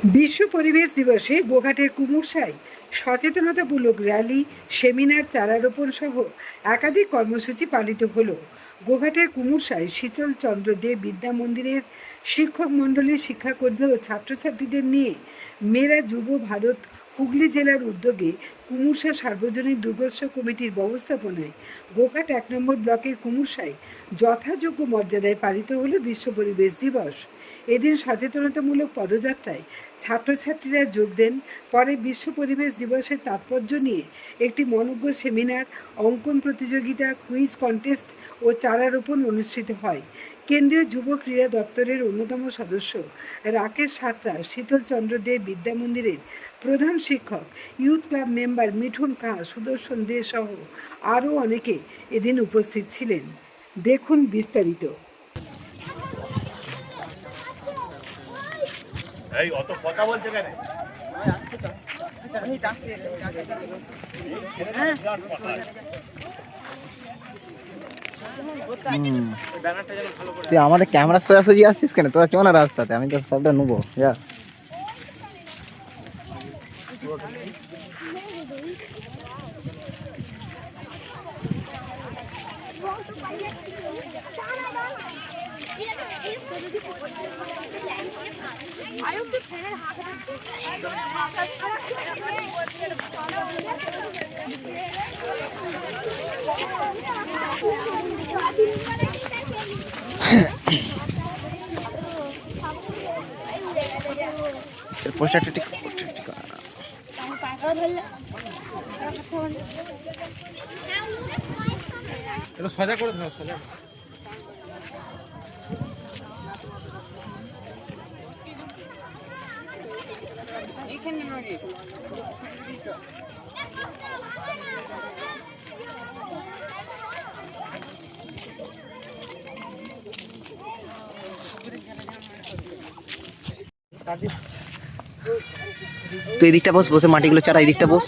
বিশ্ব পরিবেশ দিবসে গোঘাটের কুমুরসায় সচেতনতামূলক র্যালি, সেমিনার, চারারোপণ সহ একাধিক কর্মসূচি পালিত হলো। গোঘাটের কুমুরসায় শীতল চন্দ্র দে বিদ্যা মন্দিরের শিক্ষক মণ্ডলীর শিক্ষাকর্মী ও ছাত্রছাত্রীদের নিয়ে মেরা যুব ভারত হুগলি জেলার উদ্যোগে কুমুরসা সার্বজনীন দুর্গোৎসব কমিটির ব্যবস্থাপনায় গোঘাট ১ নম্বর ব্লকের কুমুরসায় যথাযোগ্য মর্যাদায় পালিত হলো বিশ্ব পরিবেশ দিবস। এদিন সচেতনতামূলক পদযাত্রায় ছাত্রছাত্রীরা যোগ দেন। পরে বিশ্ব পরিবেশ দিবসের তাৎপর্য নিয়ে একটি মনোজ্ঞ সেমিনার, অঙ্কন প্রতিযোগিতা, কুইজ কন্টেস্ট ও চারারোপণ অনুষ্ঠিত হয়। কেন্দ্রীয় যুব ক্রীড়া দপ্তরের অন্যতম সদস্য রাকেশ সাঁতরা, শীতল চন্দ্র দে বিদ্যা মন্দিরের প্রধান শিক্ষক, youth club member Mithun Khan, Sudarshan Dey সহ আরও অনেকে এদিন উপস্থিত ছিলেন। দেখুন বিস্তারিত। এই অত কথা বলছে কেন? তুই আমাদের ক্যামেরা সোজাসুজি আসছিস কেন? তোরা চো না রাস্তাতে, আমি তো সবটা নেবো। যা পোস্টারটা ঠিক সোজা করে দাও, সোজা। তুই এদিকটা বস, বসে মাটিগুলো চারা এদিকটা বস।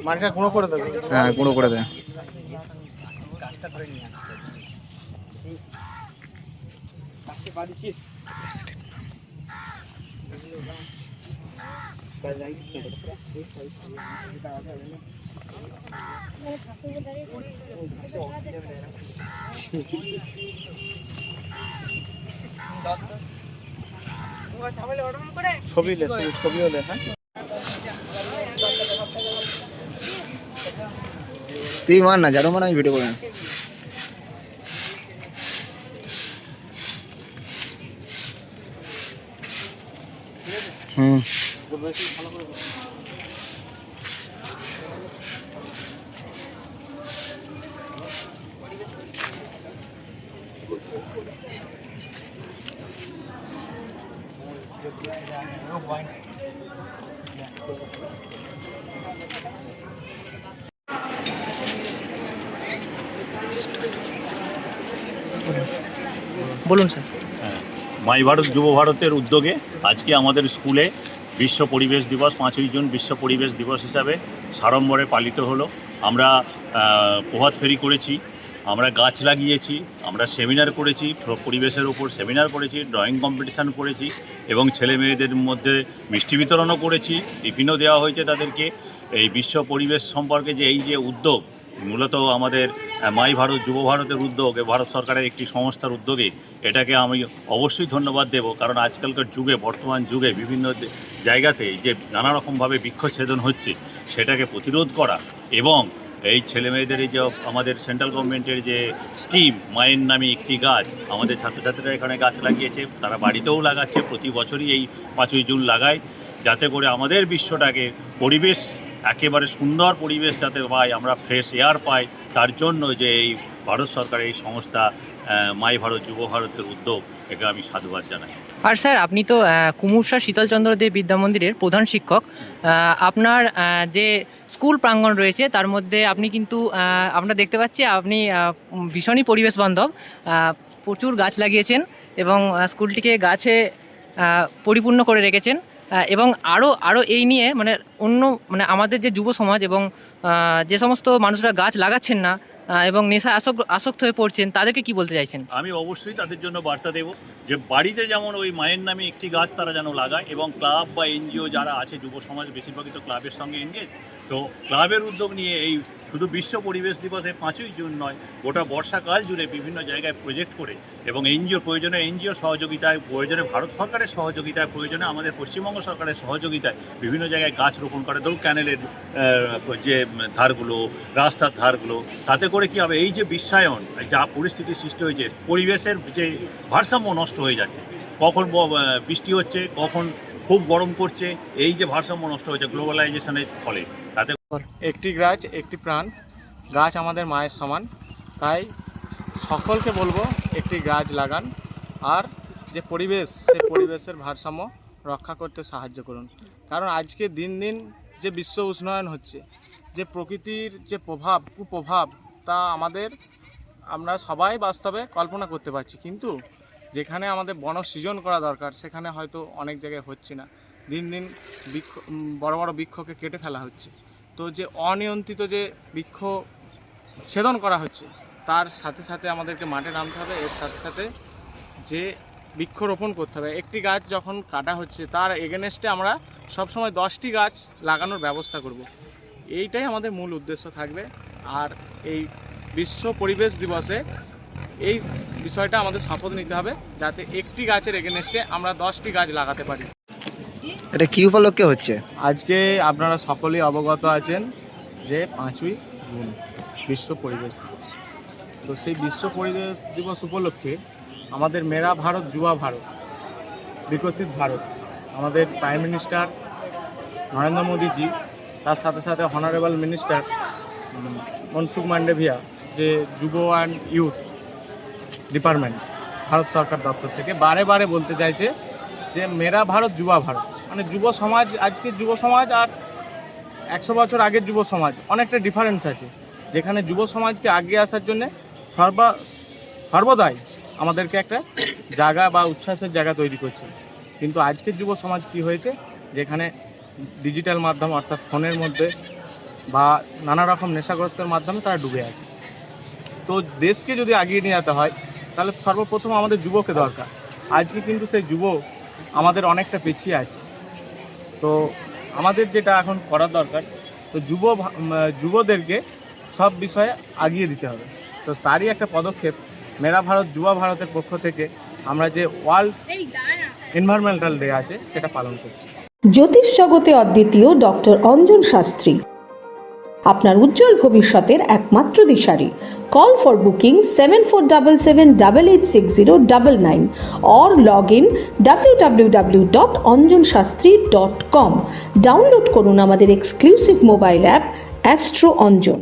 মাটিটা গুঁড়ো করে দেবে। হ্যাঁ, গুঁড়ো করে দে। ছবি হলে হ্যাঁ। তুই মার না, যারো মানে আমি ভিডিও করে। হুম, বলুন স্যার। মাই ভারত যুব ভারতের উদ্যোগে আজকে আমাদের স্কুলে বিশ্ব পরিবেশ দিবস 5ই জুন বিশ্ব পরিবেশ দিবস হিসাবে সাড়ম্বরে পালিত হলো। আমরা প্রভাত ফেরি করেছি, আমরা গাছ লাগিয়েছি, আমরা সেমিনার করেছি, পরিবেশের ওপর সেমিনার করেছি, ড্রয়িং কম্পিটিশান করেছি এবং ছেলে মেয়েদের মধ্যে মিষ্টি বিতরণও করেছি, টিফিনও দেওয়া হয়েছে তাদেরকে। এই বিশ্ব পরিবেশ সম্পর্কে যে এই যে উদ্যোগ, মূলত আমাদের মাই ভারত যুব ভারতের উদ্যোগ, ভারত সরকারের একটি সংস্থার উদ্যোগে, এটাকে আমি অবশ্যই ধন্যবাদ দেব। কারণ আজকালকার যুগে, বর্তমান যুগে বিভিন্ন জায়গাতে যে নানা রকমভাবে বৃক্ষছেদন হচ্ছে, সেটাকে প্রতিরোধ করা এবং এই ছেলেমেয়েদের এই যে আমাদের সেন্ট্রাল গভর্নমেন্টের যে স্কিম মায়ের নামে একটি গাছ, আমাদের ছাত্রছাত্রীরা এখানে গাছ লাগিয়েছে, তারা বাড়িতেও লাগাচ্ছে, প্রতি বছরই এই 5ই জুন লাগায়, যাতে করে আমাদের বিশ্বটাকে পরিবেশ একেবারে সুন্দর পরিবেশ যাতে পাই, আমরা ফ্রেশ এয়ার পাই, তার জন্য যে এই ভারত সরকারের এই সংস্থা মাই ভারত যুব ভারতের উদ্যোগ, একে আমি সাধুবাদ জানাই। আর স্যার, আপনি তো কুমুরসা শীতলচন্দ্র দে বিদ্যা মন্দিরের প্রধান শিক্ষক। আপনার যে স্কুল প্রাঙ্গণ রয়েছে তার মধ্যে আপনি কিন্তু আমরা দেখতে পাচ্ছি আপনি ভীষণই পরিবেশ বান্ধব, প্রচুর গাছ লাগিয়েছেন এবং স্কুলটিকে গাছে পরিপূর্ণ করে রেখেছেন। এবং আরও এই নিয়ে আমাদের যে যুব সমাজ এবং যে সমস্ত মানুষরা গাছ লাগাচ্ছেন না, এবং নেশায় আসক্ত হয়ে পড়ছেন, তাদেরকে কি বলতে চাইছেন? আমি অবশ্যই তাদের জন্য বার্তা দেব যে বাড়িতে যেমন ওই মায়ের নামে একটি গাছ তারা যেন লাগায়, এবং ক্লাব বা এনজিও যারা আছে, যুব সমাজ বেশিরভাগই তো ক্লাবের সঙ্গে এনগেজ, তো ক্লাবের উদ্যোগ নিয়ে এই শুধু বিশ্ব পরিবেশ দিবসে 5ই জুন নয়, গোটা বর্ষাকাল জুড়ে বিভিন্ন জায়গায় প্রজেক্ট করে এবং প্রয়োজনে এনজিও সহযোগিতায়, প্রয়োজনে ভারত সরকারের সহযোগিতায়, প্রয়োজনে আমাদের পশ্চিমবঙ্গ সরকারের সহযোগিতায় বিভিন্ন জায়গায় গাছ রোপণ করে, ধরুন ক্যানেলের যে ধারগুলো, রাস্তার ধারগুলো, তাতে করে কি হবে, এই যে বিশ্বায়ন, যা পরিস্থিতি সৃষ্টি হয়েছে, পরিবেশের যে ভারসাম্য নষ্ট হয়ে যাচ্ছে, কখন বৃষ্টি হচ্ছে, কখন খুব গরম করছে, এই যে ভারসাম্য নষ্ট হয়েছে গ্লোবালাইজেশনের ফলে, তাতে একটি গাছ একটি প্রাণ, গাছ আমাদের মায়ের সমান। তাই সকলকে বলবো একটি গাছ লাগান, আর যে পরিবেশ, সেই পরিবেশের ভারসাম্য রক্ষা করতে সাহায্য করুন। কারণ আজকে দিন দিন যে বিশ্ব উষ্ণায়ন হচ্ছে, যে প্রকৃতির যে কুপ্রভাব, তা আমরা সবাই বাস্তবে কল্পনা করতে পারছি, কিন্তু যেখানে আমাদের বন সৃজন করা দরকার সেখানে হয়তো অনেক জায়গায় হচ্ছে না। দিন দিন বড় বড় বৃক্ষকে কেটে ফেলা হচ্ছে। তো যে অনিয়ন্ত্রিত যে বৃক্ষ ছেদন করা হচ্ছে, তার সাথে সাথে আমাদেরকে মাঠে নামতে হবে, এর সাথে সাথে যে বৃক্ষরোপণ করতে হবে। একটি গাছ যখন কাটা হচ্ছে, তার এগেনস্টে আমরা সবসময় 10টি গাছ লাগানোর ব্যবস্থা করব। এইটাই আমাদের মূল উদ্দেশ্য থাকবে। আর এই বিশ্ব পরিবেশ দিবসে এই বিষয়টা আমাদের শপথ নিতে হবে, যাতে একটি গাছের এগেনস্টে আমরা 10টি গাছ লাগাতে পারি। এটা কি উপলক্ষে হচ্ছে? আজকে আপনারা সকলেই অবগত আছেন যে 5ই জুন বিশ্ব পরিবেশ দিবস। তো সেই বিশ্ব পরিবেশ দিবস উপলক্ষে আমাদের মেরা ভারত যুবা ভারত বিকশিত ভারত, আমাদের প্রাইম মিনিস্টার নরেন্দ্র মোদীজি, তার সাথে সাথে অনারেবল মিনিস্টার মনসুখ মান্ডভিয়া, যে যুব অ্যান্ড ইউথ ডিপার্টমেন্ট ভারত সরকার দপ্তর থেকে বারে বারে বলতে চাইছে যে মেরা ভারত যুবা ভারত, মানে যুব সমাজ, আজকের যুব সমাজ আর 100 বছর আগের যুব সমাজ অনেকটা ডিফারেন্স আছে, যেখানে যুব সমাজকে এগিয়ে আসার জন্যে সর্বদাই আমাদেরকে একটা জায়গা বা উচ্ছ্বাসের জায়গা তৈরি করছে। কিন্তু আজকের যুব সমাজ কি হয়েছে, যেখানে ডিজিটাল মাধ্যম অর্থাৎ ফোনের মধ্যে বা নানা রকম নেশাগ্রস্তের মাধ্যমে তারা ডুবে আছে। তো দেশকে যদি এগিয়ে নিয়ে যেতে হয়, তাহলে সর্বপ্রথম আমাদের যুবকে দরকার। আজকে কিন্তু সেই যুব আমাদের অনেকটা পিছিয়ে আছে। তো আমাদের যেটা এখন করার দরকার, তো যুবদেরকে সব বিষয়ে এগিয়ে দিতে হবে। তো তারই একটা পদক্ষেপ মেরা ভারত যুবা ভারতের পক্ষ থেকে আমরা যে ওয়ার্ল্ড এনভায়রনমেন্টাল ডে আছে সেটা পালন করছি। জ্যোতিষ জগতে অদ্বিতীয় ডক্টর অঞ্জন শাস্ত্রী, আপনার উজ্জ্বল ভবিষ্যতের একমাত্র দিশারি। Call for booking 7477886099 or log in www.anjanshastri.com। Download করুন আমাদের exclusive mobile app astro Anjan.